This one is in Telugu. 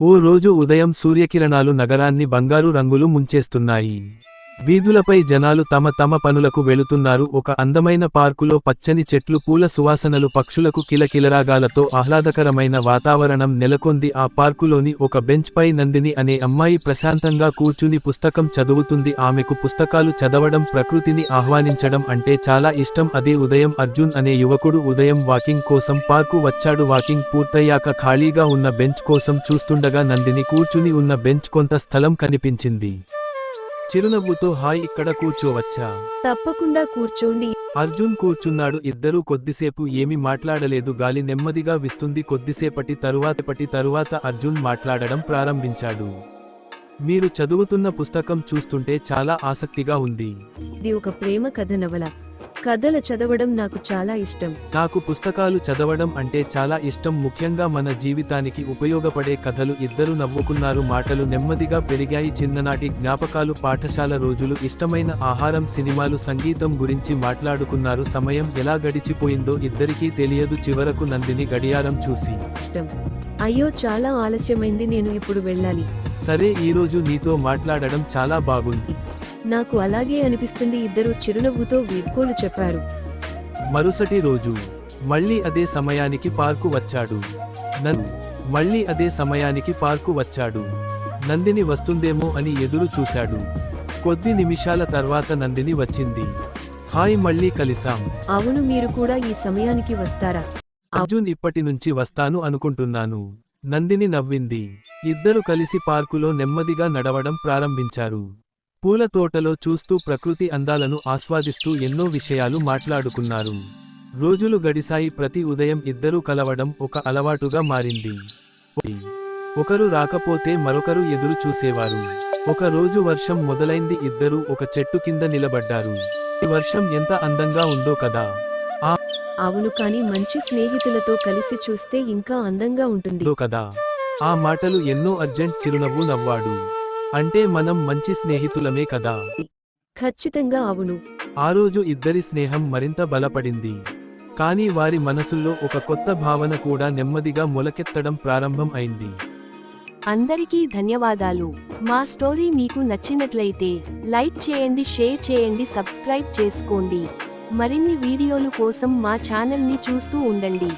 ఓ రోజు ఉదయం సూర్యకిరణాలు నగరాన్ని బంగారు రంగులు ముంచేస్తున్నాయి. వీధులపై జనాలు తమ తమ పనులకు వెళుతున్నారు. ఒక అందమైన పార్కులో పచ్చని చెట్లు, పూల సువాసనలు, పక్షులకు కిలకిలరాగాలతో ఆహ్లాదకరమైన వాతావరణం నెలకొంది. ఆ పార్కులోని ఒక బెంచ్ పై నందిని అనే అమ్మాయి ప్రశాంతంగా కూర్చుని పుస్తకం చదువుతుంది. ఆమెకు పుస్తకాలు చదవడం, ప్రకృతిని ఆహ్వానించడం అంటే చాలా ఇష్టం. అదే ఉదయం అర్జున్ అనే యువకుడు ఉదయం వాకింగ్ కోసం పార్కు వచ్చాడు. వాకింగ్ పూర్తయ్యాక ఖాళీగా ఉన్న బెంచ్ కోసం చూస్తుండగా నందిని కూర్చుని ఉన్న బెంచ్ కొంత స్థలం కనిపించింది. చిరునవ్వుతో, హాయ్, ఇక్కడ కూర్చోవచ్చా? తప్పకుండా కూర్చోండి. అర్జున్ కూర్చున్నాడు. ఇద్దరూ కొద్దిసేపు ఏమీ మాట్లాడలేదు. గాలి నెమ్మదిగా వీస్తుంది. కొద్దిసేపటి తరువాత అర్జున్ మాట్లాడడం ప్రారంభించాడు. మీరు చదువుతున్న పుస్తకం చూస్తుంటే చాలా ఆసక్తిగా ఉంది. ఇది ఒక ప్రేమ కథ నవల. కథలు చదవడం నాకు చాలా ఇష్టం. నాకు పుస్తకాలు చదవడం అంటే చాలా ఇష్టం, ముఖ్యంగా మన జీవితానికి ఉపయోగపడే కథలు. ఇద్దరు నవ్వుకున్నారు. మాటలు నెమ్మదిగా పెరిగాయి. చిన్ననాటి జ్ఞాపకాలు, పాఠశాల రోజులు, ఇష్టమైన ఆహారం, సినిమాలు, సంగీతం గురించి మాట్లాడుకున్నారు. సమయం ఎలా గడిచిపోయిందో ఇద్దరికీ తెలియదు. చివరకు నందిని గడియారం చూసి, ఇష్టం, అయ్యో చాలా ఆలస్యమైంది, నేను ఇప్పుడు వెళ్ళాలి. సరే, ఈరోజు నీతో మాట్లాడడం చాలా బాగుంది. నాకు అలాగే అనిపిస్తుంది. ఇద్దరు చిరునవ్వుతో వీడ్కోలు చెప్పారు. మరుసటి రోజు మళ్ళీ అదే సమయానికి పార్కు వచ్చాడు. మళ్ళీ అదే సమయానికి పార్కు వచ్చాడు. నందిని వస్తుందేమో అని ఎదురు చూశాడు. కొద్ది నిమిషాల తర్వాత నందిని వచ్చింది. హాయ్, మళ్ళీ కలిసాం. అవును, మీరు కూడా ఈ సమయానికి వస్తారా? అర్జున్ ఇప్పటి నుంచి వస్తాను అనుకుంటున్నాను. నందిని నవ్వింది. ఇద్దరు కలిసి పార్కులో నెమ్మదిగా నడవడం ప్రారంభించారు. పూల తోటలో చూస్తూ, ప్రకృతి అందాలను ఆస్వాదిస్తూ ఎన్నో విషయాలు మాట్లాడుకున్నారు. రోజులు గడిసాయి. ప్రతి ఉదయం ఇద్దరూ కలవడం ఒక అలవాటుగా మారింది. ఒకరు రాకపోతే మరొకరు ఎదురు చూసేవారు. ఒక రోజు వర్షం మొదలైంది. ఇద్దరూ ఒక చెట్టు కింద నిలబడ్డారు. ఈ వర్షం ఎంత అందంగా ఉందో కదా. అవును, కానీ మంచి స్నేహితులతో కలిసి చూస్తే ఇంకా అందంగా ఉంటుంది కదా. ఆ మాటలు ఎన్నో. అర్జెంట్ చిరునవ్వు నవ్వాడు. అంటే మనం మంచి స్నేహితులమే కదా. ఖచ్చితంగా అవును. ఆ రోజు ఇద్దరి స్నేహం మరింత బలపడింది. కానీ వారి మనసుల్లో ఒక కొత్త భావన కూడా నెమ్మదిగా మొలకెత్తడం ప్రారంభం అయింది. అందరికీ ధన్యవాదాలు. మా స్టోరీ మీకు నచ్చినట్లయితే లైక్ చేయండి, షేర్ చేయండి, సబ్స్క్రైబ్ చేసుకోండి. మరిన్ని వీడియోలు కోసం మా ఛానల్ని చూస్తూ ఉండండి.